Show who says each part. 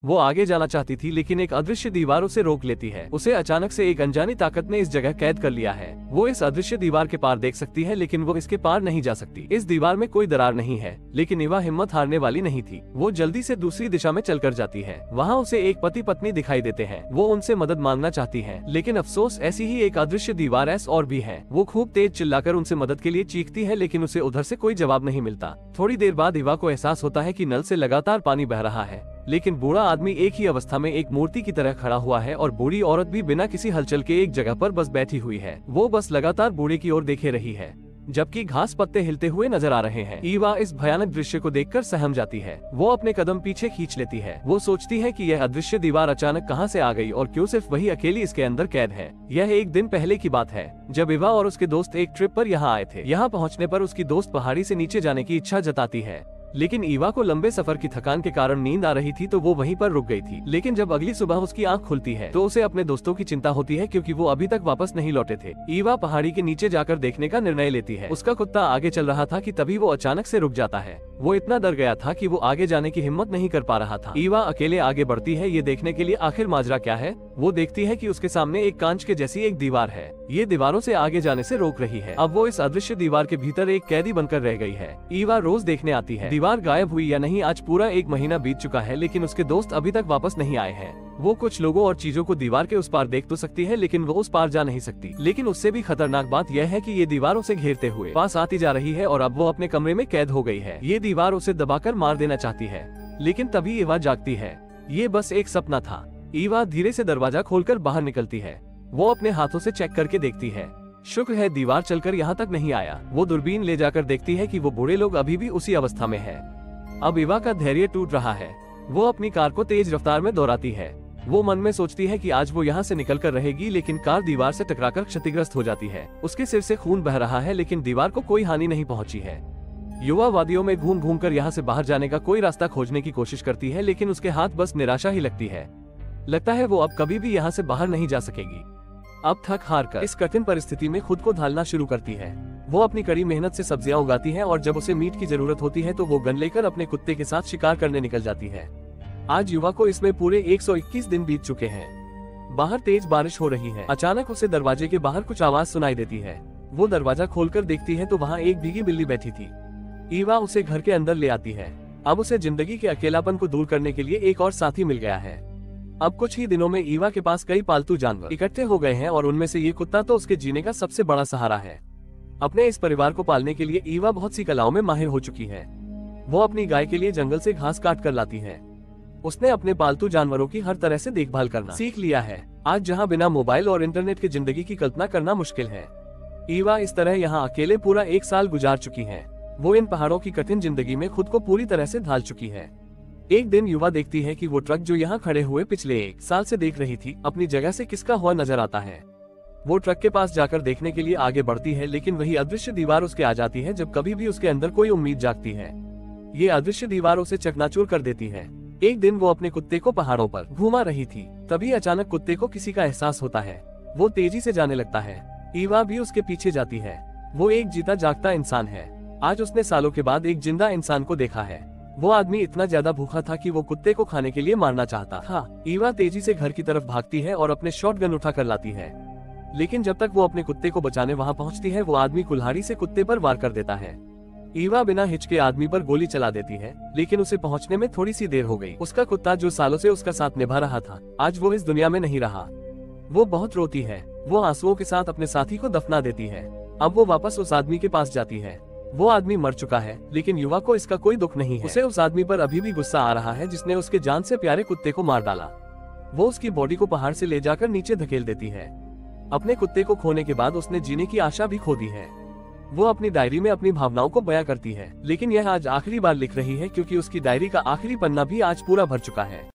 Speaker 1: वो आगे जाना चाहती थी लेकिन एक अदृश्य दीवार उसे रोक लेती है। उसे अचानक से एक अनजानी ताकत ने इस जगह कैद कर लिया है। वो इस अदृश्य दीवार के पार देख सकती है लेकिन वो इसके पार नहीं जा सकती। इस दीवार में कोई दरार नहीं है, लेकिन ईवा हिम्मत हारने वाली नहीं थी। वो जल्दी से दूसरी दिशा में चलकर जाती है। वहाँ उसे एक पति पत्नी दिखाई देते हैं। वो उनसे मदद मांगना चाहती है, लेकिन अफसोस ऐसी ही एक अदृश्य दीवार ऐस और भी है। वो खूब तेज चिल्लाकर उनसे मदद के लिए चीखती है, लेकिन उसे उधर से कोई जवाब नहीं मिलता। थोड़ी देर बाद ईवा को एहसास होता है कि नल से लगातार पानी बह रहा है, लेकिन बूढ़ा आदमी एक ही अवस्था में एक मूर्ति की तरह खड़ा हुआ है और बूढ़ी औरत भी बिना किसी हलचल के एक जगह पर बस बैठी हुई है। वो बस लगातार बूढ़े की ओर देखे रही है, जबकि घास पत्ते हिलते हुए नजर आ रहे हैं। ईवा इस भयानक दृश्य को देखकर सहम जाती है। वो अपने कदम पीछे खींच लेती है। वो सोचती है कि यह अदृश्य दीवार अचानक कहां से आ गई और क्यों सिर्फ वही अकेली इसके अंदर कैद है। यह एक दिन पहले की बात है, जब ईवा और उसके दोस्त एक ट्रिप पर यहाँ आए थे। यहाँ पहुँचने पर उसकी दोस्त पहाड़ी से नीचे जाने की इच्छा जताती है, लेकिन ईवा को लंबे सफर की थकान के कारण नींद आ रही थी, तो वो वहीं पर रुक गई थी। लेकिन जब अगली सुबह उसकी आंख खुलती है तो उसे अपने दोस्तों की चिंता होती है, क्योंकि वो अभी तक वापस नहीं लौटे थे। ईवा पहाड़ी के नीचे जाकर देखने का निर्णय लेती है। उसका कुत्ता आगे चल रहा था कि तभी वो अचानक से रुक जाता है। वो इतना डर गया था कि वो आगे जाने की हिम्मत नहीं कर पा रहा था। ईवा अकेले आगे बढ़ती है, ये देखने के लिए आखिर माजरा क्या है। वो देखती है कि उसके सामने एक कांच के जैसी एक दीवार है। ये दीवारों से आगे जाने से रोक रही है। अब वो इस अदृश्य दीवार के भीतर एक कैदी बनकर रह गई है। ईवा रोज देखने आती है दीवार गायब हुई या नहीं। आज पूरा एक महीना बीत चुका है, लेकिन उसके दोस्त अभी तक वापस नहीं आए हैं। वो कुछ लोगों और चीजों को दीवार के उस पार देख तो सकती है, लेकिन वो उस पार जा नहीं सकती। लेकिन उससे भी खतरनाक बात यह है कि ये दीवार उसे घेरते हुए पास आती जा रही है और अब वो अपने कमरे में कैद हो गई है। ये दीवार उसे दबाकर मार देना चाहती है, लेकिन तभी ईवा जागती है। ये बस एक सपना था। ईवा धीरे से दरवाजा खोलकर बाहर निकलती है। वो अपने हाथों से चेक करके देखती है, शुक्र है दीवार चलकर यहाँ तक नहीं आया। वो दूरबीन ले जाकर देखती है कि वो बूढ़े लोग अभी भी उसी अवस्था में है। अब ईवा का धैर्य टूट रहा है। वो अपनी कार को तेज रफ्तार में दौड़ाती है। वो मन में सोचती है कि आज वो यहाँ से निकल कर रहेगी, लेकिन कार दीवार से टकराकर क्षतिग्रस्त हो जाती है। उसके सिर से खून बह रहा है, लेकिन दीवार को कोई हानि नहीं पहुंची है। युवा वादियों में घूम घूम कर यहाँ से बाहर जाने का कोई रास्ता खोजने की कोशिश करती है, लेकिन उसके हाथ बस निराशा ही लगती है। लगता है वो अब कभी भी यहाँ से बाहर नहीं जा सकेगी। अब थक हार कर इस कठिन परिस्थिति में खुद को ढालना शुरू करती है। वो अपनी कड़ी मेहनत से सब्जियां उगाती है और जब उसे मीट की जरूरत होती है तो वो गन लेकर अपने कुत्ते के साथ शिकार करने निकल जाती है। आज युवा को इसमें पूरे 121 दिन बीत चुके हैं। बाहर तेज बारिश हो रही है। अचानक उसे दरवाजे के बाहर कुछ आवाज सुनाई देती है। वो दरवाजा खोलकर देखती है तो वहाँ एक भीगी बिल्ली बैठी थी। ईवा उसे घर के अंदर ले आती है। अब उसे जिंदगी के अकेलापन को दूर करने के लिए एक और साथी मिल गया है। अब कुछ ही दिनों में ईवा के पास कई पालतू जानवर इकट्ठे हो गए हैं और उनमें से ये कुत्ता तो उसके जीने का सबसे बड़ा सहारा है। अपने इस परिवार को पालने के लिए ईवा बहुत सी कलाओं में माहिर हो चुकी है। वो अपनी गाय के लिए जंगल से घास काट कर लाती है। उसने अपने पालतू जानवरों की हर तरह से देखभाल करना सीख लिया है। आज जहाँ बिना मोबाइल और इंटरनेट की जिंदगी की कल्पना करना मुश्किल है। ईवा इस तरह यहाँ अकेले पूरा 1 साल गुजार चुकी है। वो इन पहाड़ों की कठिन जिंदगी में खुद को पूरी तरह से ढाल चुकी है। एक दिन युवा देखती है कि वो ट्रक जो यहाँ खड़े हुए पिछले 1 साल से देख रही थी, अपनी जगह से खिसका हुआ नजर आता है। वो ट्रक के पास जाकर देखने के लिए आगे बढ़ती है, लेकिन वही अदृश्य दीवार उसके आ जाती है जब कभी भी उसके अंदर कोई उम्मीद जागती है। ये अदृश्य दीवार उसे चकनाचूर कर देती है। एक दिन वो अपने कुत्ते को पहाड़ों पर घुमा रही थी, तभी अचानक कुत्ते को किसी का एहसास होता है। वो तेजी से जाने लगता है। ईवा भी उसके पीछे जाती है। वो एक जीता जागता इंसान है। आज उसने सालों के बाद एक जिंदा इंसान को देखा है। वो आदमी इतना ज्यादा भूखा था कि वो कुत्ते को खाने के लिए मारना चाहता था। ईवा तेजी से घर की तरफ भागती है और अपने शॉटगन उठा कर लाती है, लेकिन जब तक वो अपने कुत्ते को बचाने वहाँ पहुँचती है, वो आदमी कुल्हाड़ी से कुत्ते पर वार कर देता है। ईवा बिना हिचके आदमी पर गोली चला देती है, लेकिन उसे पहुँचने में थोड़ी सी देर हो गई। उसका कुत्ता जो सालों से उसका साथ निभा रहा था, आज वो इस दुनिया में नहीं रहा। वो बहुत रोती है। वो आंसुओं के साथ अपने साथी को दफना देती है। अब वो वापस उस आदमी के पास जाती है। वो आदमी मर चुका है, लेकिन युवा को इसका कोई दुख नहीं है। उसे उस आदमी पर अभी भी गुस्सा आ रहा है जिसने उसके जान से प्यारे कुत्ते को मार डाला। वो उसकी बॉडी को पहाड़ से ले जाकर नीचे धकेल देती है। अपने कुत्ते को खोने के बाद उसने जीने की आशा भी खो दी है। वो अपनी डायरी में अपनी भावनाओं को बयां करती है, लेकिन यह आज आखिरी बार लिख रही है, क्योंकि उसकी डायरी का आखिरी पन्ना भी आज पूरा भर चुका है।